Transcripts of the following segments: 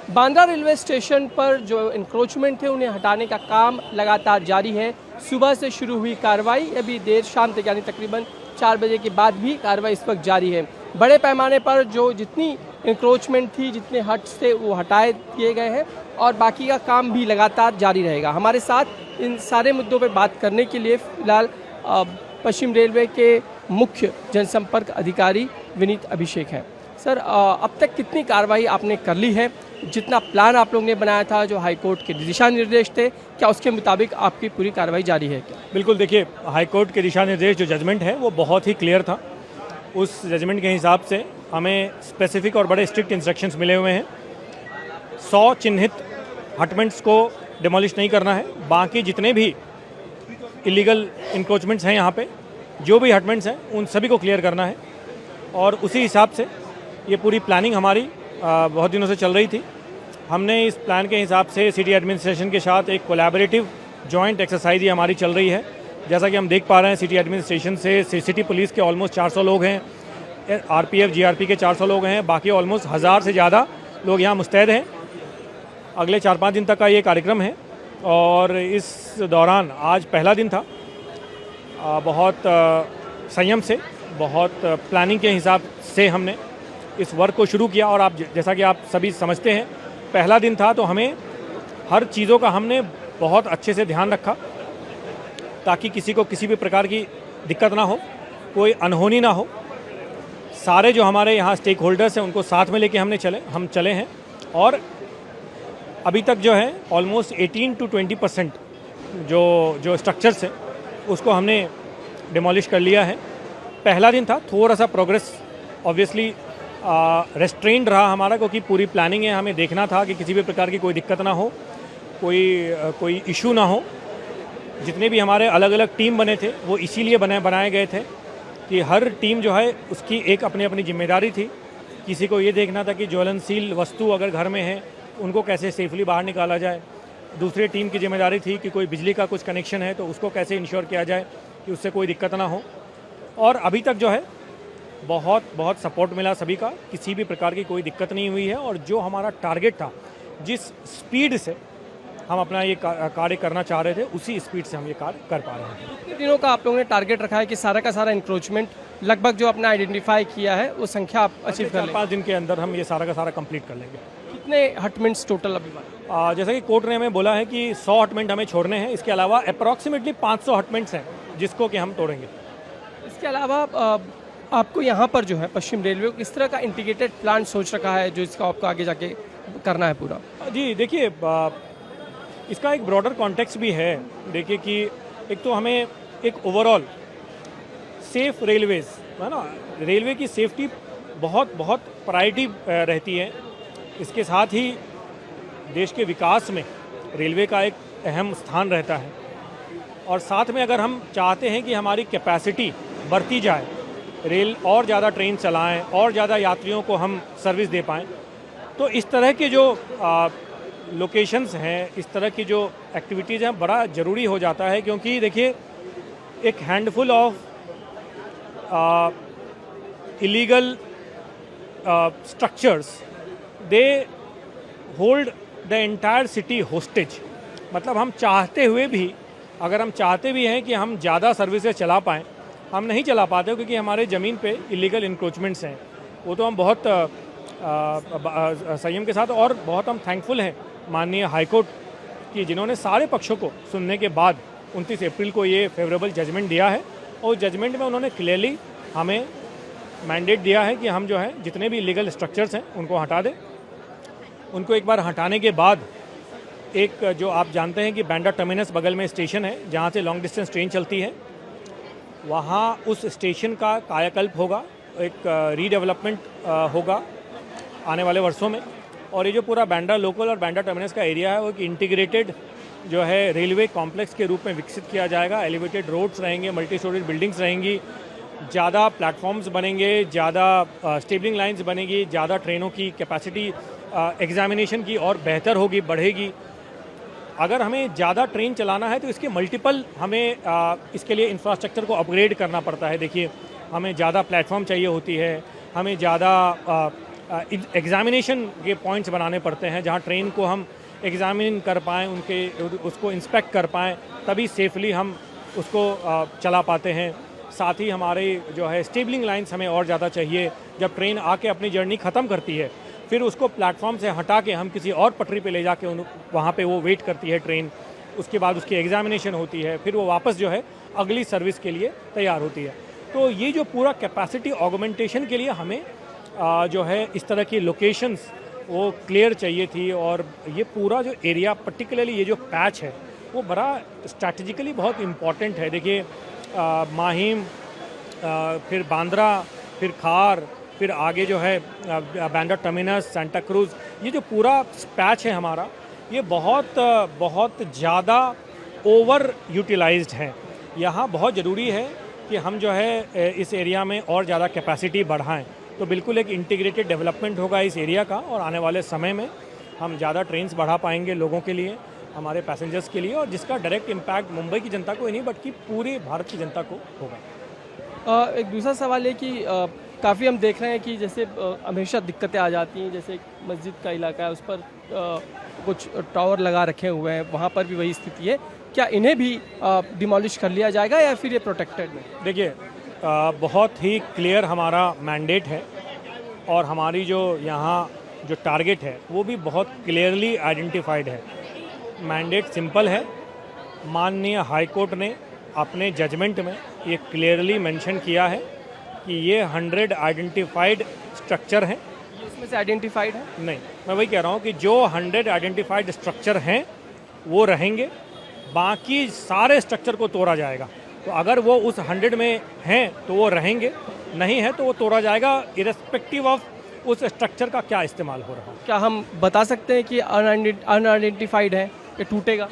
Bandra railway station पर जो encroachment थे उन्हें हटाने का काम लगातार जारी है। सुबह से शुरू हुई कार्रवाई अभी देर शाम तक यानी तकरीबन 4 बजे के बाद भी कार्रवाई इस वक्त जारी है। बड़े पैमाने पर जो जितनी इंक्रोचमेंट थी, जितने हट्स थे वो हटाए दिए गए हैं और बाकी का काम भी लगातार जारी रहेगा। हमारे साथ इन सारे मुद्दों पर बात करने के लिए फिलहाल पश्चिम रेलवे के मुख्य जनसंपर्क अधिकारी विनीत अभिषेक हैं। सर, अब तक कितनी कार्रवाई आपने कर ली है? जितना प्लान आप लोगों ने बनाया था, जो हाईकोर्ट के दिशा निर्देश थे, क्या उसके मुताबिक आपकी पूरी कार्रवाई जारी है क्या? बिल्कुल, देखिए, हाईकोर्ट के दिशा निर्देश जो जजमेंट है वो बहुत ही क्लियर था। उस जजमेंट के हिसाब से हमें स्पेसिफिक और बड़े स्ट्रिक्ट इंस्ट्रक्शंस मिले हुए हैं। 100 चिन्हित हटमेंट्स को डिमोलिश नहीं करना है। बाकी जितने भी इलीगल इंक्रोचमेंट्स हैं यहाँ पे, जो भी हटमेंट्स हैं, उन सभी को क्लियर करना है। और उसी हिसाब से ये पूरी प्लानिंग हमारी बहुत दिनों से चल रही थी। हमने इस प्लान के हिसाब से सिटी एडमिनिस्ट्रेशन के साथ एक कोलैबोरेटिव जॉइंट एक्सरसाइज ही हमारी चल रही है। जैसा कि हम देख पा रहे हैं, सिटी एडमिनिस्ट्रेशन से सिटी पुलिस के ऑलमोस्ट 400 लोग हैं, आरपीएफ जीआरपी के 400 लोग हैं, बाकी ऑलमोस्ट 1000 से ज़्यादा लोग यहाँ मुस्तैद हैं। अगले 4-5 दिन तक का ये कार्यक्रम है और इस दौरान आज पहला दिन था। बहुत संयम से, बहुत प्लानिंग के हिसाब से हमने इस वर्क को शुरू किया। और आप जैसा कि आप सभी समझते हैं, पहला दिन था तो हमें हर चीज़ों का हमने बहुत अच्छे से ध्यान रखा ताकि किसी को किसी भी प्रकार की दिक्कत ना हो, कोई अनहोनी ना हो। सारे जो हमारे यहाँ स्टेक होल्डर्स हैं उनको साथ में लेके हम चले हैं और अभी तक जो है ऑलमोस्ट 18 to 20% जो स्ट्रक्चर्स हैं उसको हमने डिमोलिश कर लिया है। पहला दिन था, थोड़ा सा प्रोग्रेस ऑब्वियसली रेस्ट्रेंड रहा हमारा, क्योंकि पूरी प्लानिंग है। हमें देखना था कि किसी भी प्रकार की कोई दिक्कत ना हो, कोई इशू ना हो। जितने भी हमारे अलग अलग टीम बने थे वो इसीलिए बनाए गए थे कि हर टीम जो है उसकी एक अपनी जिम्मेदारी थी। किसी को ये देखना था कि ज्वलनशील वस्तु अगर घर में है उनको कैसे सेफली बाहर निकाला जाए। दूसरी टीम की जिम्मेदारी थी कि कोई बिजली का कुछ कनेक्शन है तो उसको कैसे इंश्योर किया जाए कि उससे कोई दिक्कत ना हो। और अभी तक जो है बहुत सपोर्ट मिला सभी का, किसी भी प्रकार की कोई दिक्कत नहीं हुई है। और जो हमारा टारगेट था, जिस स्पीड से हम अपना ये कार्य करना चाह रहे थे, उसी स्पीड से हम ये कार्य कर पा रहे हैं। कितने दिनों का आप लोगों ने टारगेट रखा है कि सारा का सारा इंक्रोचमेंट लगभग जो आपने आइडेंटिफाई किया है वो संख्या आप अचीव कर लेंगे? 4-5 दिन के अंदर हम ये सारा का सारा कंप्लीट कर लेंगे। कितने हटमेंट्स टोटल अभी बाकी? जैसा कि कोर्ट ने हमें बोला है कि 100 हटमेंट हमें छोड़ने हैं। इसके अलावा अप्रॉक्सीमेटली 500 हटमेंट्स हैं जिसको कि हम तोड़ेंगे। इसके अलावा आपको यहाँ पर जो है पश्चिम रेलवे को किस तरह का इंटीग्रेटेड प्लान सोच रखा है जो इसका आपको आगे जाके करना है पूरा? जी देखिए, इसका एक ब्रॉडर कॉन्टेक्स्ट भी है। देखिए कि एक तो हमें एक ओवरऑल सेफ रेलवेज है ना, रेलवे की सेफ्टी बहुत प्रायोरिटी रहती है। इसके साथ ही देश के विकास में रेलवे का एक अहम स्थान रहता है। और साथ में अगर हम चाहते हैं कि हमारी कैपेसिटी बढ़ती जाए, रेल और ज़्यादा ट्रेन चलाएं और ज़्यादा यात्रियों को हम सर्विस दे पाएँ, तो इस तरह के जो लोकेशंस हैं, इस तरह की जो एक्टिविटीज़ हैं, बड़ा ज़रूरी हो जाता है। क्योंकि देखिए, एक handful of illegal structures, they hold the entire city hostage. मतलब हम चाहते हुए भी, अगर हम चाहते भी हैं कि हम ज़्यादा सर्विसेज चला पाएँ, हम नहीं चला पाते क्योंकि हमारे ज़मीन पे इलीगल इंक्रोचमेंट्स हैं। वो तो हम बहुत संयम के साथ, और बहुत हम थैंकफुल हैं माननीय हाईकोर्ट की, जिन्होंने सारे पक्षों को सुनने के बाद 29 अप्रैल को ये फेवरेबल जजमेंट दिया है। और जजमेंट में उन्होंने क्लियरली हमें मैंडेट दिया है कि हम जो है जितने भी इलीगल स्ट्रक्चर्स हैं उनको हटा दें। उनको एक बार हटाने के बाद, एक जो आप जानते हैं कि बांद्रा टर्मिनस बगल में स्टेशन है जहाँ से लॉन्ग डिस्टेंस ट्रेन चलती है, वहाँ उस स्टेशन का कायाकल्प होगा, एक रीडेवलपमेंट होगा आने वाले वर्षों में। और ये जो पूरा बांद्रा लोकल और बांद्रा टर्मिनस का एरिया है वो एक इंटीग्रेटेड जो है रेलवे कॉम्प्लेक्स के रूप में विकसित किया जाएगा। एलिवेटेड रोड्स रहेंगे, मल्टी स्टोरेज बिल्डिंग्स रहेंगी, ज़्यादा प्लेटफॉर्म्स बनेंगे, ज़्यादा स्टेबलिंग लाइन्स बनेगी, ज़्यादा ट्रेनों की कैपेसिटी एग्जामिनेशन की और बेहतर होगी, बढ़ेगी। अगर हमें ज़्यादा ट्रेन चलाना है तो इसके मल्टीपल हमें इसके लिए इंफ्रास्ट्रक्चर को अपग्रेड करना पड़ता है। देखिए, हमें ज़्यादा प्लेटफॉर्म चाहिए होती है, हमें ज़्यादा एग्जामिनेशन के पॉइंट्स बनाने पड़ते हैं, जहाँ ट्रेन को हम एग्जामिन कर पाएँ, उसको इंस्पेक्ट कर पाएँ, तभी सेफली हम उसको चला पाते हैं। साथ ही हमारे जो है स्टेबलिंग लाइन्स हमें और ज़्यादा चाहिए। जब ट्रेन आके अपनी जर्नी ख़त्म करती है, फिर उसको प्लेटफॉर्म से हटा के हम किसी और पटरी पे ले जाके वहाँ पे वो वेट करती है ट्रेन। उसके बाद उसकी एग्जामिनेशन होती है, फिर वो वापस जो है अगली सर्विस के लिए तैयार होती है। तो ये जो पूरा कैपेसिटी ऑगमेंटेशन के लिए हमें जो है इस तरह की लोकेशंस वो क्लियर चाहिए थी। और ये पूरा जो एरिया, पर्टिकुलरली ये जो पैच है, वो बड़ा स्ट्रैटेजिकली बहुत इम्पॉर्टेंट है। देखिए माहिम, फिर बांद्रा, फिर खार, फिर आगे जो है बैंड्रा टर्मिनस, सांता क्रूज, ये जो पूरा पैच है हमारा, ये बहुत ज़्यादा ओवर यूटिलाइज्ड है। यहाँ बहुत ज़रूरी है कि हम जो है इस एरिया में और ज़्यादा कैपेसिटी बढ़ाएं। तो बिल्कुल एक इंटीग्रेटेड डेवलपमेंट होगा इस एरिया का, और आने वाले समय में हम ज़्यादा ट्रेन्स बढ़ा पाएंगे लोगों के लिए, हमारे पैसेंजर्स के लिए, और जिसका डायरेक्ट इम्पैक्ट मुंबई की जनता को ही नहीं बल्कि पूरे भारत की जनता को होगा। एक दूसरा सवाल है कि काफ़ी हम देख रहे हैं कि जैसे हमेशा दिक्कतें आ जाती हैं। जैसे मस्जिद का इलाका है, उस पर कुछ टावर लगा रखे हुए हैं, वहाँ पर भी वही स्थिति है। क्या इन्हें भी डिमोलिश कर लिया जाएगा या फिर ये प्रोटेक्टेड में? देखिए बहुत ही क्लियर हमारा मैंडेट है, और हमारी जो यहाँ जो टारगेट है वो भी बहुत क्लियरली आइडेंटिफाइड है। मैंडेट सिंपल है। माननीय हाई कोर्ट ने अपने जजमेंट में ये क्लियरली मेंशन किया है कि ये 100 आइडेंटिफाइड स्ट्रक्चर हैं। इसमें से आइडेंटिफाइड है? नहीं, मैं वही कह रहा हूँ कि जो 100 आइडेंटिफाइड स्ट्रक्चर हैं वो रहेंगे, बाकी सारे स्ट्रक्चर को तोड़ा जाएगा। तो अगर वो उस 100 में हैं तो वो रहेंगे, नहीं है तो वो तोड़ा जाएगा, इरेस्पेक्टिव ऑफ उस स्ट्रक्चर का क्या इस्तेमाल हो रहा है। क्या हम बता सकते हैं कि अनआइडेंटिफाइड है, ये टूटेगा?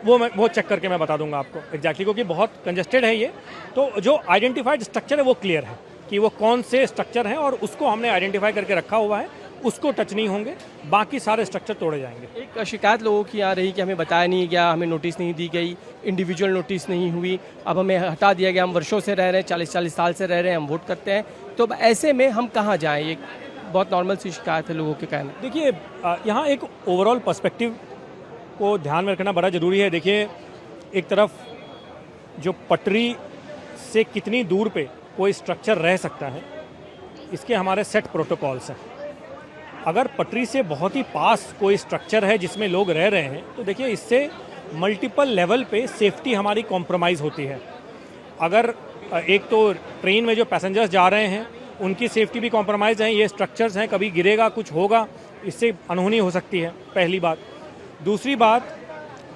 वो चेक करके मैं बता दूंगा आपको एग्जैक्टली, क्योंकि बहुत कंजेस्टेड है ये। तो जो आइडेंटिफाइड स्ट्रक्चर है वो क्लियर है कि वो कौन से स्ट्रक्चर हैं, और उसको हमने आइडेंटिफाई करके रखा हुआ है, उसको टच नहीं होंगे, बाकी सारे स्ट्रक्चर तोड़े जाएंगे। एक शिकायत लोगों की आ रही कि हमें बताया नहीं गया, हमें नोटिस नहीं दी गई, इंडिविजुअल नोटिस नहीं हुई, अब हमें हटा दिया गया। हम वर्षों से रह रहे हैं, 40-40 साल से रह रहे हैं, हम वोट करते हैं, तो अब ऐसे में हम कहाँ जाएँ? ये बहुत नॉर्मल सी शिकायत है लोगों के कहने। देखिए यहाँ एक ओवरऑल पर्सपेक्टिव को ध्यान में रखना बड़ा ज़रूरी है। देखिए एक तरफ जो पटरी से कितनी दूर पे कोई स्ट्रक्चर रह सकता है, इसके हमारे सेट प्रोटोकॉल्स हैं। अगर पटरी से बहुत ही पास कोई स्ट्रक्चर है जिसमें लोग रह रहे हैं, तो देखिए इससे मल्टीपल लेवल पे सेफ्टी हमारी कॉम्प्रोमाइज़ होती है। अगर एक तो ट्रेन में जो पैसेंजर्स जा रहे हैं उनकी सेफ्टी भी कॉम्प्रोमाइज़ है, ये स्ट्रक्चर्स हैं, कभी गिरेगा, कुछ होगा, इससे अनहोनी हो सकती है, पहली बात। दूसरी बात,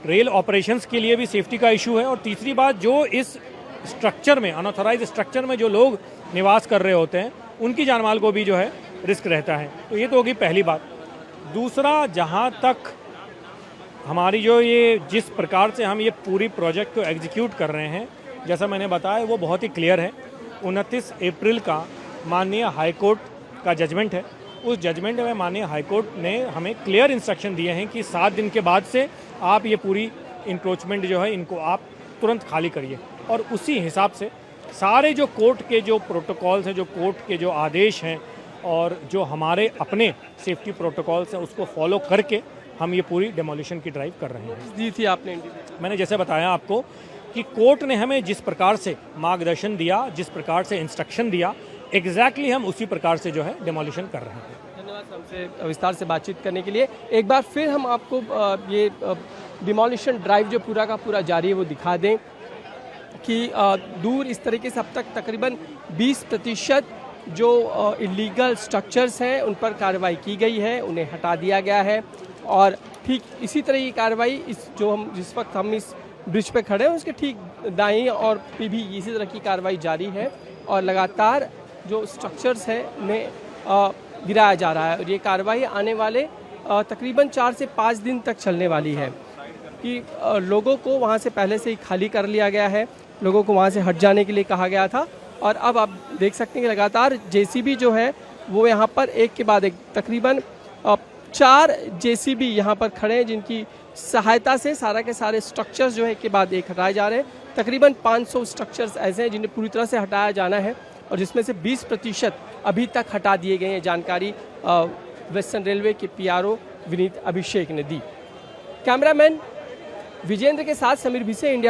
रेल ऑपरेशंस के लिए भी सेफ्टी का इशू है। और तीसरी बात, जो इस स्ट्रक्चर में, अनऑथराइज स्ट्रक्चर में जो लोग निवास कर रहे होते हैं, उनकी जानमाल को भी जो है रिस्क रहता है। तो ये तो होगी पहली बात। दूसरा, जहाँ तक हमारी जो ये जिस प्रकार से हम ये पूरी प्रोजेक्ट को एग्जीक्यूट कर रहे हैं, जैसा मैंने बताया, वो बहुत ही क्लियर है। 29 अप्रैल का माननीय हाई कोर्ट का जजमेंट है। उस जजमेंट में माननीय हाई कोर्ट ने हमें क्लियर इंस्ट्रक्शन दिए हैं कि 7 दिन के बाद से आप ये पूरी इंक्रोचमेंट जो है इनको आप तुरंत खाली करिए। और उसी हिसाब से सारे जो कोर्ट के जो प्रोटोकॉल्स हैं, जो कोर्ट के जो आदेश हैं, और जो हमारे अपने सेफ्टी प्रोटोकॉल्स हैं, उसको फॉलो करके हम ये पूरी डेमोलिशन की ड्राइव कर रहे हैं। दी थी आपने? मैंने जैसे बताया आपको कि कोर्ट ने हमें जिस प्रकार से मार्गदर्शन दिया, जिस प्रकार से इंस्ट्रक्शन दिया, एग्जैक्टली हम उसी प्रकार से जो है डेमोलिशन कर रहे हैं। धन्यवाद हमसे विस्तार से बातचीत करने के लिए। एक बार फिर हम आपको ये डिमोलिशन ड्राइव जो पूरा का पूरा जारी है वो दिखा दें कि दूर इस तरीके से अब तक तकरीबन 20% जो इलीगल स्ट्रक्चर्स हैं उन पर कार्रवाई की गई है, उन्हें हटा दिया गया है। और ठीक इसी तरह की कार्रवाई जिस वक्त हम इस ब्रिज पे खड़े हैं उसके ठीक दाईं और पे भी इसी तरह की कार्रवाई जारी है, और लगातार जो स्ट्रक्चर्स हैं उन्हें गिराया जा रहा है। और ये कार्रवाई आने वाले तकरीबन 4 से 5 दिन तक चलने वाली है कि लोगों को वहाँ से पहले से ही खाली कर लिया गया है, लोगों को वहाँ से हट जाने के लिए कहा गया था। और अब आप देख सकते हैं कि लगातार जेसीबी जो है वो यहाँ पर एक के बाद एक तकरीबन 4 जेसीबी यहाँ पर खड़े हैं, जिनकी सहायता से सारा के सारे स्ट्रक्चर्स जो है एक के बाद एक हटाए जा रहे हैं। तकरीबन 500 स्ट्रक्चर्स ऐसे हैं जिन्हें पूरी तरह से हटाया जाना है, और जिसमें से 20% अभी तक हटा दिए गए हैं। जानकारी वेस्टर्न रेलवे के PRO विनीत अभिषेक ने दी। कैमरामैन विजेंद्र के साथ समीर भिसे, इंडिया